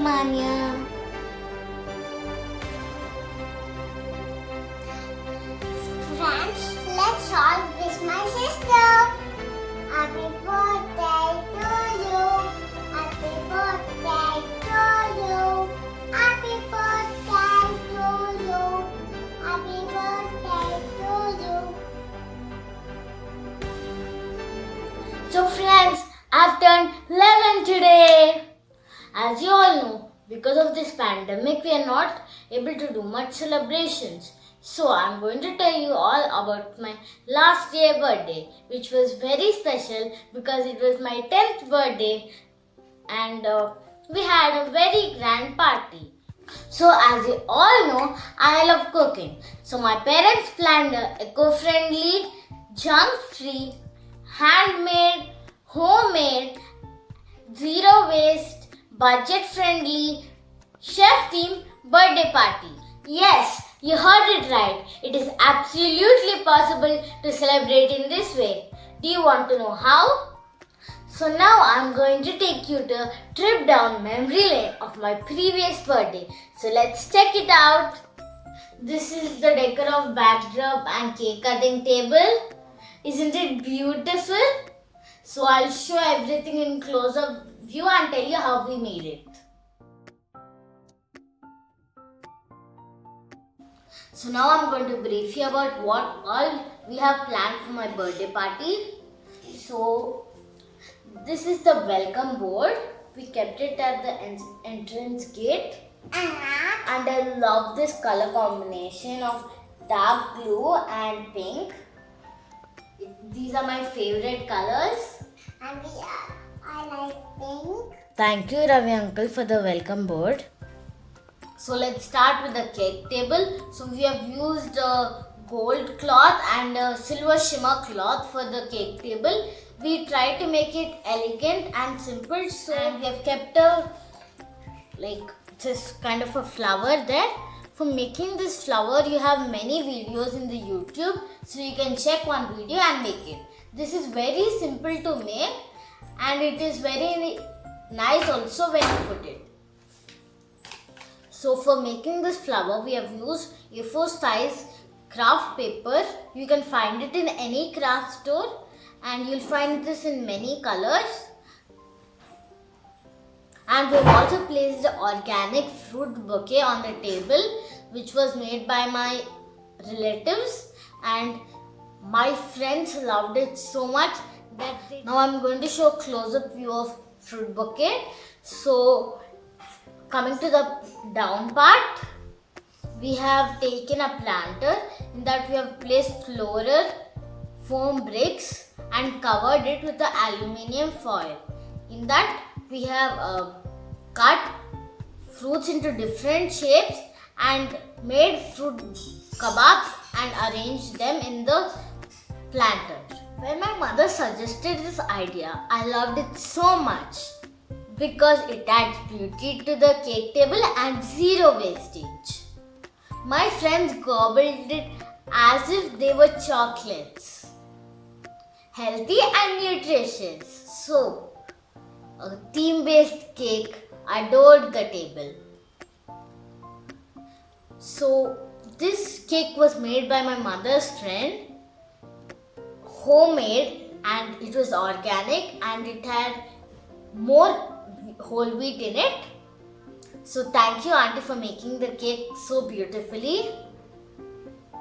Manya. Friends, let's all wish my sister. Happy birthday to you. Happy birthday to you. Happy birthday to you. Happy birthday to you. So friends, I've turned 11 today. As you all know, because of this pandemic, we are not able to do much celebrations. So I'm going to tell you all about my last year birthday, which was very special because it was my 10th birthday and we had a very grand party. So as you all know, I love cooking. So my parents planned a eco-friendly, junk-free, handmade, homemade, zero waste, budget friendly, chef themed birthday party. Yes, you heard it right. It is absolutely possible to celebrate in this way. Do you want to know how? So now I'm going to take you to a trip down memory lane of my previous birthday. So let's check it out. This is the decor of backdrop and cake cutting table. Isn't it beautiful? So I'll show everything in close-up view and tell you how we made it. So now I'm going to brief you about what all we have planned for my birthday party. So this is the welcome board. We kept it at the entrance gate. And I love this color combination of dark blue and pink. These are my favorite colors. And I like pink. Thank you, Ravi uncle, for the welcome board. So let's start with the cake table. So we have used a gold cloth and a silver shimmer cloth for the cake table. We tried to make it elegant and simple. So we have kept this kind of a flower there. For making this flower, you have many videos in the YouTube. So you can check one video and make it. This is very simple to make and it is very nice also when you put it. So for making this flower, we have used A4 size craft paper. You can find it in any craft store and you'll find this in many colors. And we've also placed the organic fruit bouquet on the table, which was made by my relatives, and my friends loved it so much that now I'm going to show a close-up view of fruit bouquet. So coming to the down part, we have taken a planter. In that we have placed floral foam bricks and covered it with the aluminium foil. In that we have cut fruits into different shapes and made fruit kebabs and arranged them in the planter. When my mother suggested this idea, I loved it so much because it adds beauty to the cake table and zero wastage. My friends gobbled it as if they were chocolates. Healthy and nutritious. So, a theme-based cake adored the table. So, this cake was made by my mother's friend, homemade, and it was organic and it had more whole wheat in it. So thank you auntie for making the cake so beautifully.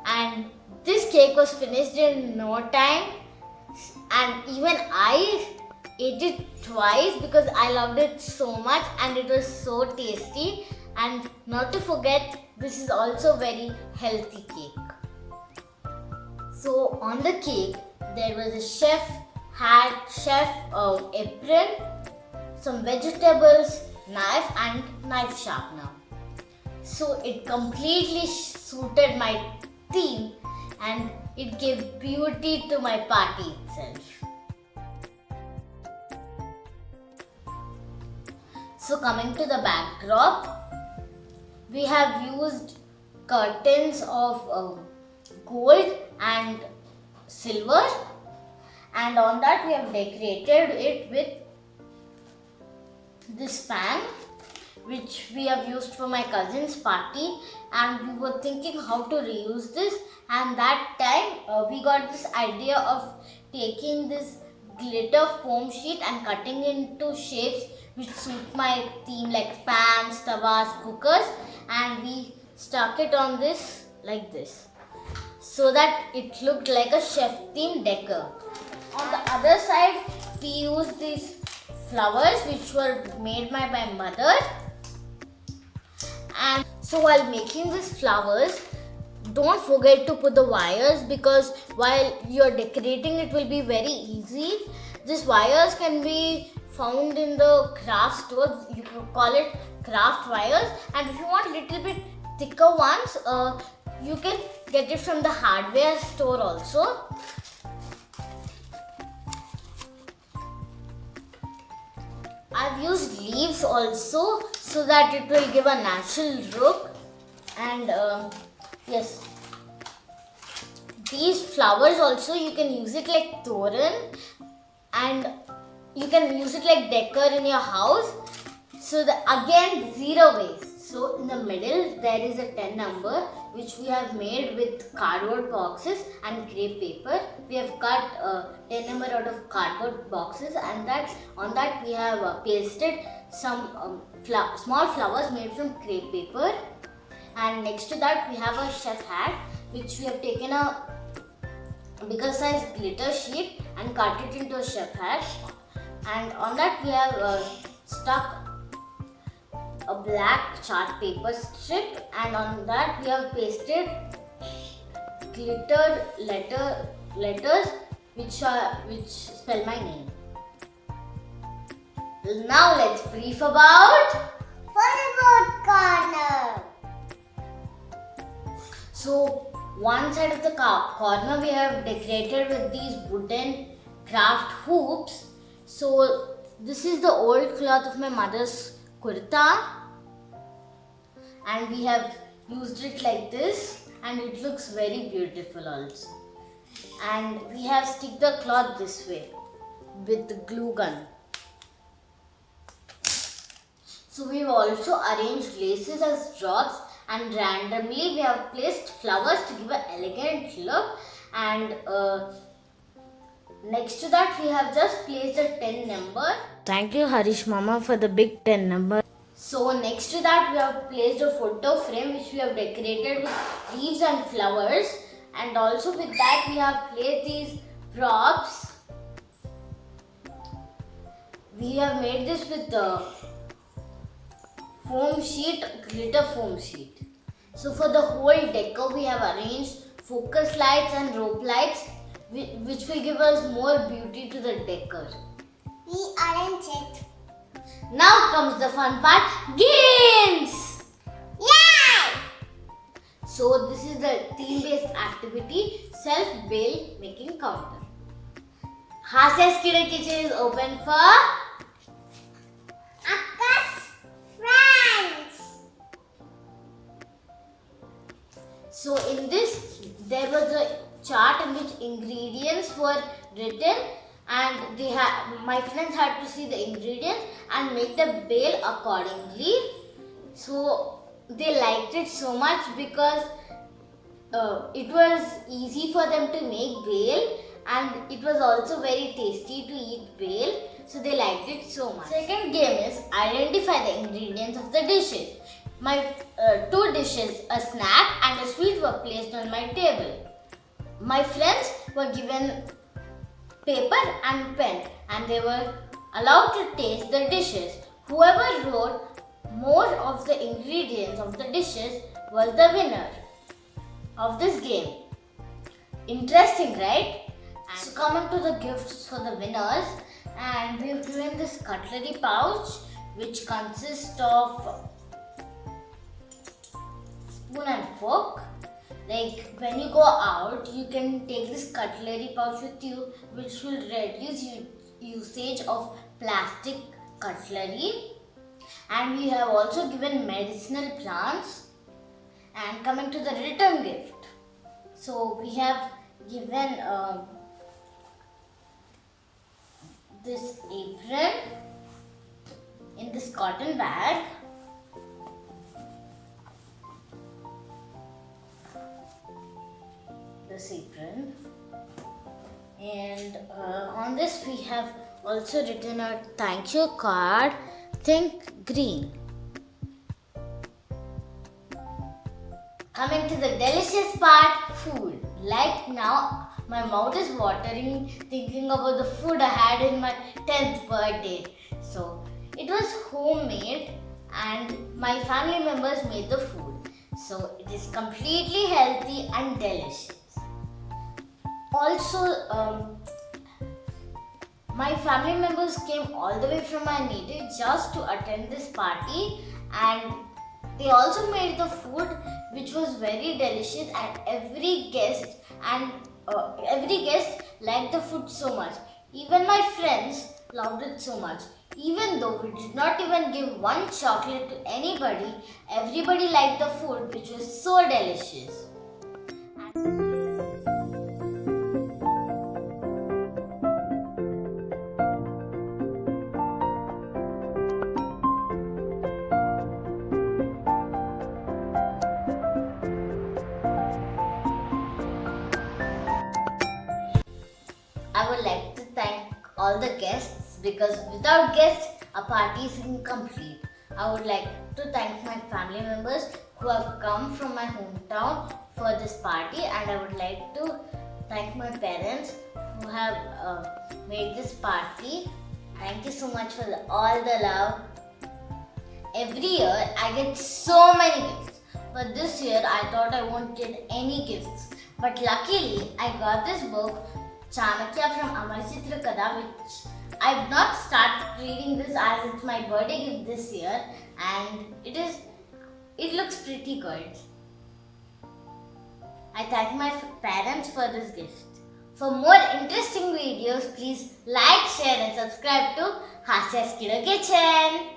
And this cake was finished in no time and even I ate it twice because I loved it so much and it was so tasty. And not to forget, this is also very healthy cake. So on the cake, there was a chef apron, some vegetables, knife and knife sharpener. So it completely suited my theme and it gave beauty to my party itself. So coming to the backdrop, we have used curtains of gold and silver, and on that we have decorated it with this fan which we have used for my cousin's party, and we were thinking how to reuse this. And that time we got this idea of taking this glitter foam sheet and cutting into shapes which suit my theme, like pans, tawas, cookers, and we stuck it on this like this, so that it looked like a chef theme decor. On the other side, we used these flowers which were made by my mother. And so while making these flowers, don't forget to put the wires, because while you're decorating it will be very easy. These wires can be found in the craft stores. You can call it craft wires, and if you want little bit thicker ones, you can get it from the hardware store also. I've used leaves also so that it will give a natural look. And yes, these flowers also you can use it like toran, and you can use it like decor in your house. So again, 0 waste. So in the middle there is a 10 number which we have made with cardboard boxes and crepe paper. We have cut 10 number out of cardboard boxes, and on that we have pasted some small flowers made from crepe paper. And next to that we have a chef hat, which we have taken a bigger size glitter sheet and cut it into a chef hat. And on that we have stuck a black chart paper strip, and on that we have pasted glittered letters which spell my name. Now let's brief about Football corner. So one side of the corner we have decorated with these wooden craft hoops. So this is the old cloth of my mother's kurta, and we have used it like this, and it looks very beautiful also. And we have stick the cloth this way with the glue gun. So we've also arranged laces as drops, and randomly we have placed flowers to give an elegant look. And next to that we have just placed a 10 number. Thank you Harish Mama for the big 10 number. So next to that we have placed a photo frame which we have decorated with leaves and flowers, and also with that we have placed these props. We have made this with the foam sheet, glitter foam sheet. So for the whole decor we have arranged focus lights and rope lights which will give us more beauty to the decor. We arrange it. Now comes the fun part, games! Yay! So this is the theme-based activity, self-bail making counter. Hasya's Kid Kitchen is open for Akka's friends. So in this, there was a chart in which ingredients were written, and my friends had to see the ingredients and make the bail accordingly. So they liked it so much because it was easy for them to make bail, and it was also very tasty to eat bail. So they liked it so much. Second game is identify the ingredients of the dishes. My 2 dishes, a snack and a sweet, were placed on my table. My friends were given paper and pen, and they were allowed to taste the dishes. Whoever wrote more of the ingredients of the dishes was the winner of this game. Interesting, right? So coming to the gifts for the winners, and we've given this cutlery pouch which consists of spoon and fork. Like when you go out, you can take this cutlery pouch with you, which will reduce usage of plastic cutlery. And we have also given medicinal plants. And coming to the return gift, so we have given this apron in this cotton bag, this apron. And on this we have also written a thank you card. Think green. Coming to the delicious part, food. Like now, my mouth is watering thinking about the food I had in my 10th birthday. So, it was homemade and my family members made the food. So, it is completely healthy and delicious. Also, my family members came all the way from my native just to attend this party, and they also made the food which was very delicious, and every guest liked the food so much. Even my friends loved it so much. Even though we did not even give one chocolate to anybody, everybody liked the food which was so delicious. I would like to thank all the guests because without guests, a party is incomplete. I would like to thank my family members who have come from my hometown for this party, and I would like to thank my parents who have made this party. Thank you so much for all the love. Every year I get so many gifts, but this year I thought I won't get any gifts. But luckily I got this book Chanakya from Amar Chitra Kada, which I've not started reading this as it's my birthday gift this year, and it looks pretty good. I thank my parents for this gift. For more interesting videos, please like, share and subscribe to Hasya's Kiddo Kitchen.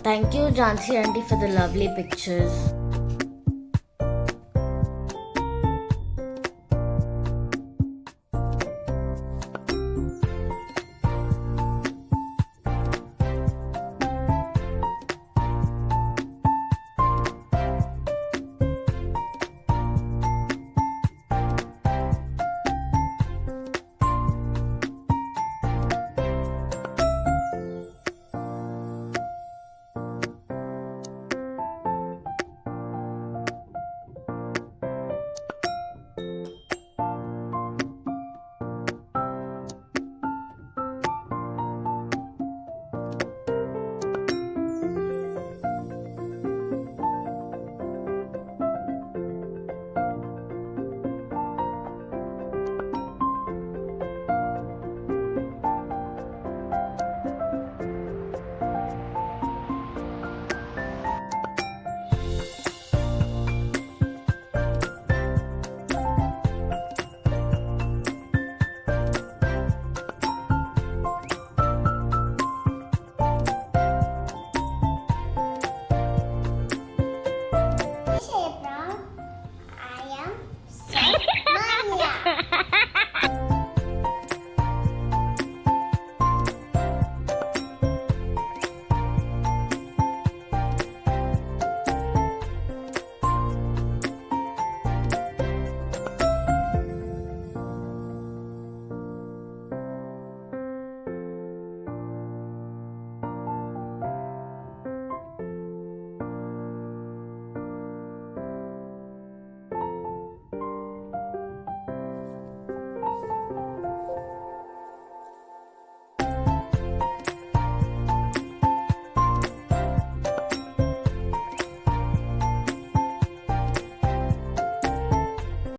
Thank you, Jansi Aunty, for the lovely pictures.